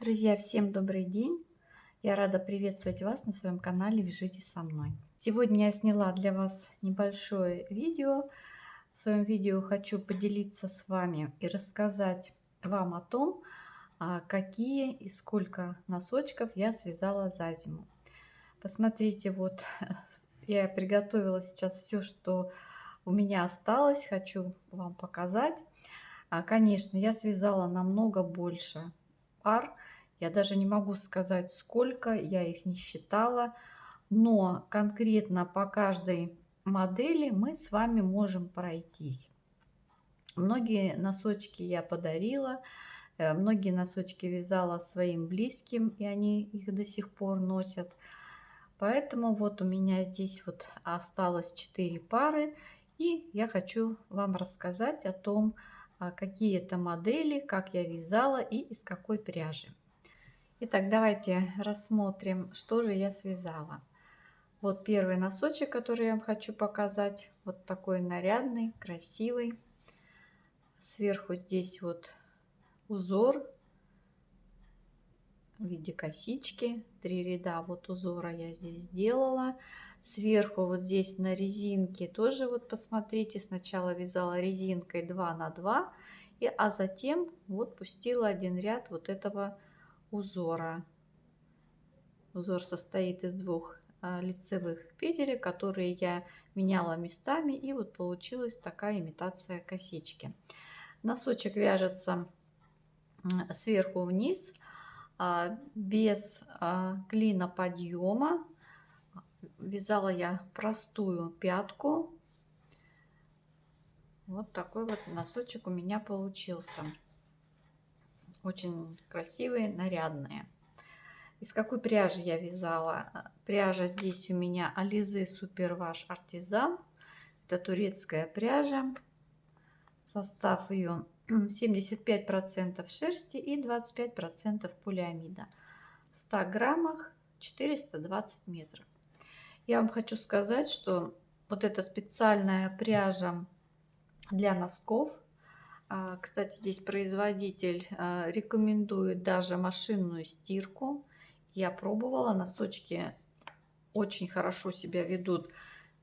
Друзья, всем добрый день! Я рада приветствовать вас на своем канале «Вяжите со мной». Сегодня я сняла для вас небольшое видео. В своем видео хочу поделиться с вами и рассказать вам о том, какие и сколько носочков я связала за зиму. Посмотрите, вот я приготовила сейчас все, что у меня осталось. Хочу вам показать. Конечно, я связала намного больше пар. Я даже не могу сказать, сколько, я их не считала. Но конкретно по каждой модели мы с вами можем пройтись. Многие носочки я подарила, многие носочки вязала своим близким, и они их до сих пор носят. Поэтому вот у меня здесь вот осталось 4 пары, и я хочу вам рассказать о том, какие это модели, как я вязала и из какой пряжи. Итак, давайте рассмотрим, что же я связала. Вот первый носочек, который я вам хочу показать. Вот такой нарядный, красивый. Сверху здесь вот узор в виде косички. 3 ряда вот узора я здесь сделала. Сверху вот здесь на резинке тоже вот посмотрите. Сначала вязала резинкой 2 на 2, а затем вот пустила один ряд вот этого узора. Узор состоит из двух лицевых петель, которые я меняла местами, и вот получилась такая имитация косички. Носочек вяжется сверху вниз, без клина подъема. Вязала я простую пятку. Вот такой вот носочек у меня получился. Очень красивые, нарядные. Из какой пряжи я вязала? Пряжа здесь у меня Alize Superwash Artisan. Это турецкая пряжа. Состав ее 75% шерсти и 25% полиамида. В 100 граммах 420 метров. Я вам хочу сказать, что вот эта специальная пряжа для носков. Кстати, здесь производитель рекомендует даже машинную стирку. Я пробовала, носочки очень хорошо себя ведут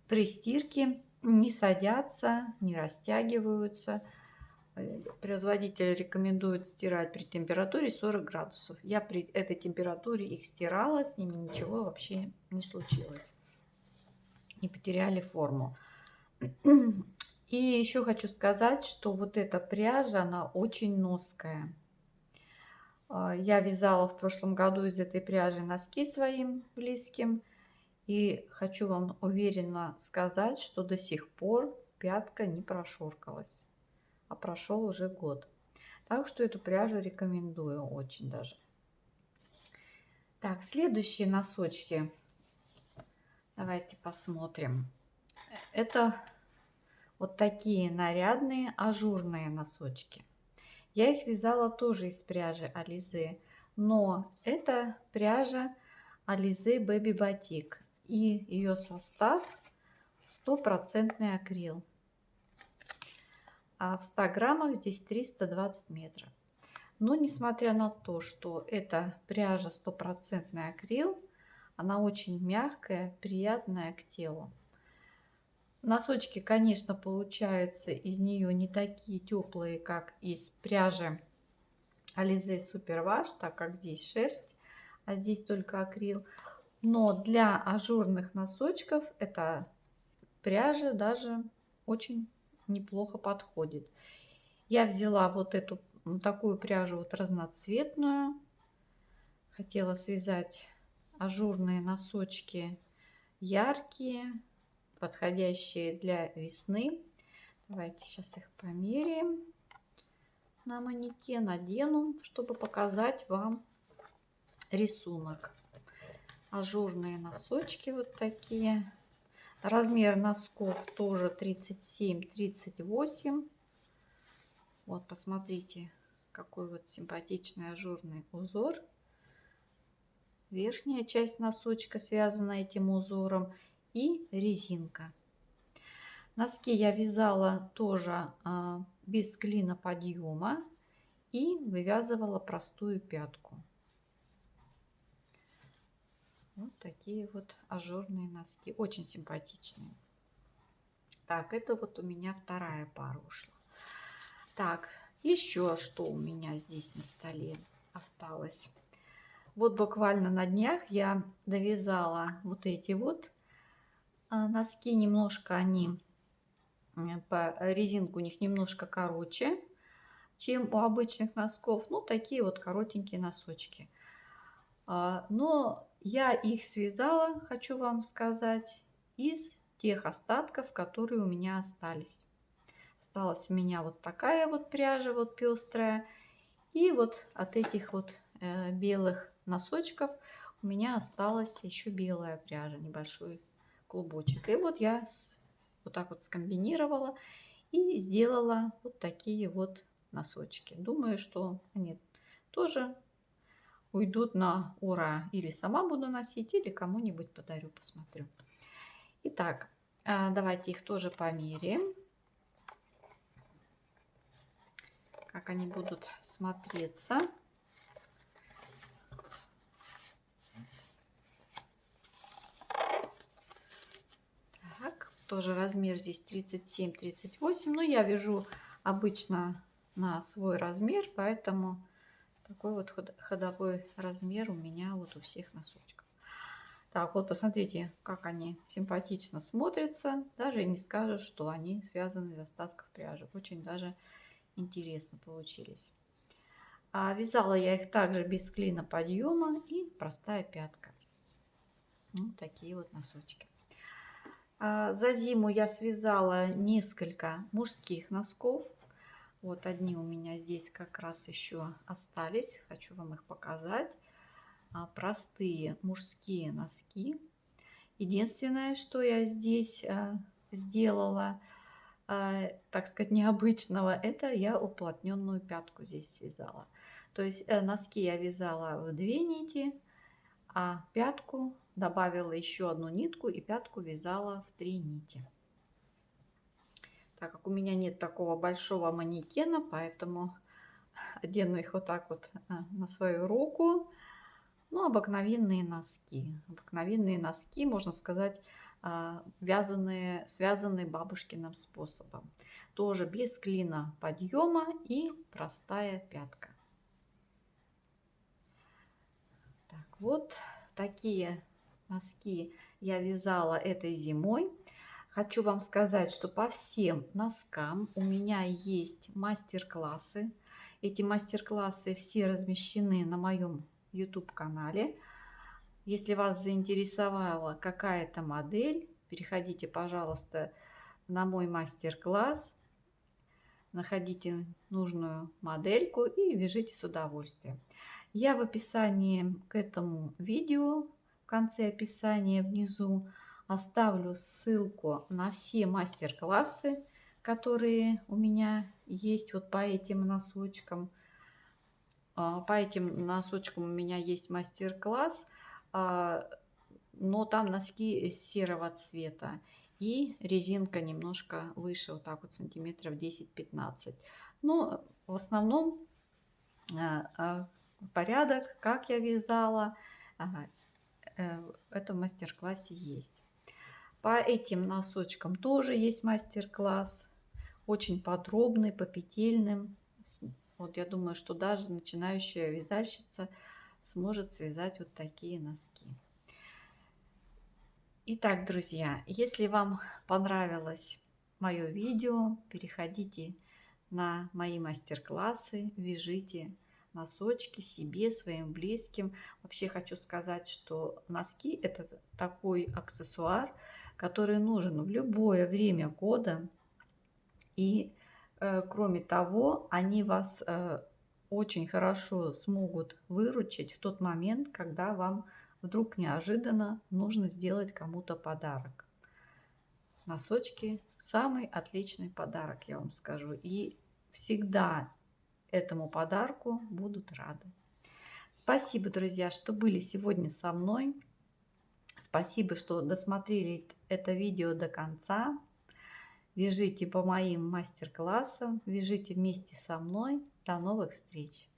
при стирке, не садятся, не растягиваются. Производитель рекомендует стирать при температуре 40 градусов. Я при этой температуре их стирала, с ними ничего вообще не случилось. Не потеряли форму. И еще хочу сказать, что вот эта пряжа, она очень ноская. Я вязала в прошлом году из этой пряжи носки своим близким. И хочу вам уверенно сказать, что до сих пор пятка не прошуркалась. А прошел уже год. Так что эту пряжу рекомендую очень даже. Так, следующие носочки. Давайте посмотрим. Это вот такие нарядные ажурные носочки. Я их вязала тоже из пряжи Alize, но это пряжа Alize Baby Batik, и ее состав 100% акрил. А в 100 граммах здесь 320 метров. Но несмотря на то, что эта пряжа 100% акрил, она очень мягкая, приятная к телу. Носочки, конечно, получаются из нее не такие теплые, как из пряжи Alize Superwash, так как здесь шерсть, а здесь только акрил. Но для ажурных носочков эта пряжа даже очень неплохо подходит. Я взяла вот эту такую пряжу вот разноцветную. Хотела связать ажурные носочки яркие, подходящие для весны. Давайте сейчас их померяем на манекен, надену, чтобы показать вам рисунок. Ажурные носочки вот такие. Размер носков тоже 37-38. Вот посмотрите, какой вот симпатичный ажурный узор. Верхняя часть носочка связана этим узором и резинка. Носки я вязала тоже без клина подъема и вывязывала простую пятку. Вот такие вот ажурные носки. Очень симпатичные. Так, это вот у меня вторая пара ушла. Так, еще что у меня здесь на столе осталось. Вот буквально на днях я довязала вот эти вот носки. Немножко они, по резинку у них немножко короче, чем у обычных носков. Ну, такие вот коротенькие носочки. Но я их связала, хочу вам сказать, из тех остатков, которые у меня остались. Осталась у меня вот такая вот пряжа, вот пестрая. И вот от этих вот белых носочков у меня осталась еще белая пряжа, небольшой клубочек. И вот я вот так вот скомбинировала и сделала вот такие вот носочки. Думаю, что они тоже уйдут на ура. Или сама буду носить, или кому-нибудь подарю, посмотрю. Итак, давайте их тоже померяем, как они будут смотреться. Так, тоже размер здесь 37-38. Но я вяжу обычно на свой размер, поэтому такой вот ходовой размер у меня вот у всех носочков. Так, вот посмотрите, как они симпатично смотрятся. Даже не скажешь, что они связаны из остатков пряжи. Очень даже интересно получились. Вязала я их также без клина подъема и простая пятка. Вот такие вот носочки. За зиму я связала несколько мужских носков. Вот одни у меня здесь как раз еще остались. Хочу вам их показать. Простые мужские носки. Единственное, что я здесь сделала, так сказать, необычного, это я уплотненную пятку здесь связала. То есть носки я вязала в 2 нити, а пятку добавила еще одну нитку и пятку вязала в 3 нити. Так как у меня нет такого большого манекена, поэтому одену их вот так вот на свою руку. Ну, обыкновенные носки. Обыкновенные носки, можно сказать, вязаные, связанные бабушкиным способом. Тоже без клина подъема и простая пятка. Так, вот такие носки я вязала этой зимой. Хочу вам сказать, что по всем носкам у меня есть мастер-классы. Эти мастер-классы все размещены на моем YouTube-канале. Если вас заинтересовала какая-то модель, переходите, пожалуйста, на мой мастер-класс, находите нужную модельку и вяжите с удовольствием. Я в описании к этому видео, в конце описания внизу, оставлю ссылку на все мастер-классы, которые у меня есть вот по этим носочкам. По этим носочкам у меня есть мастер-класс, но там носки серого цвета и резинка немножко выше, вот так вот сантиметров 10-15. Но в основном порядок, как я вязала, в этом мастер-классе есть. По этим носочкам тоже есть мастер-класс, очень подробный, по петельным. Вот я думаю, что даже начинающая вязальщица сможет связать вот такие носки. Итак, друзья, если вам понравилось мое видео, переходите на мои мастер-классы, вяжите носочки себе, своим близким. Вообще хочу сказать, что носки – это такой аксессуар, который нужен в любое время года. И кроме того, они вас очень хорошо смогут выручить в тот момент, когда вам вдруг неожиданно нужно сделать кому-то подарок. Носочки – самый отличный подарок, я вам скажу. И всегда этому подарку будут рады. Спасибо, друзья, что были сегодня со мной. Спасибо, что досмотрели это видео до конца. Вяжите по моим мастер-классам, вяжите вместе со мной. До новых встреч!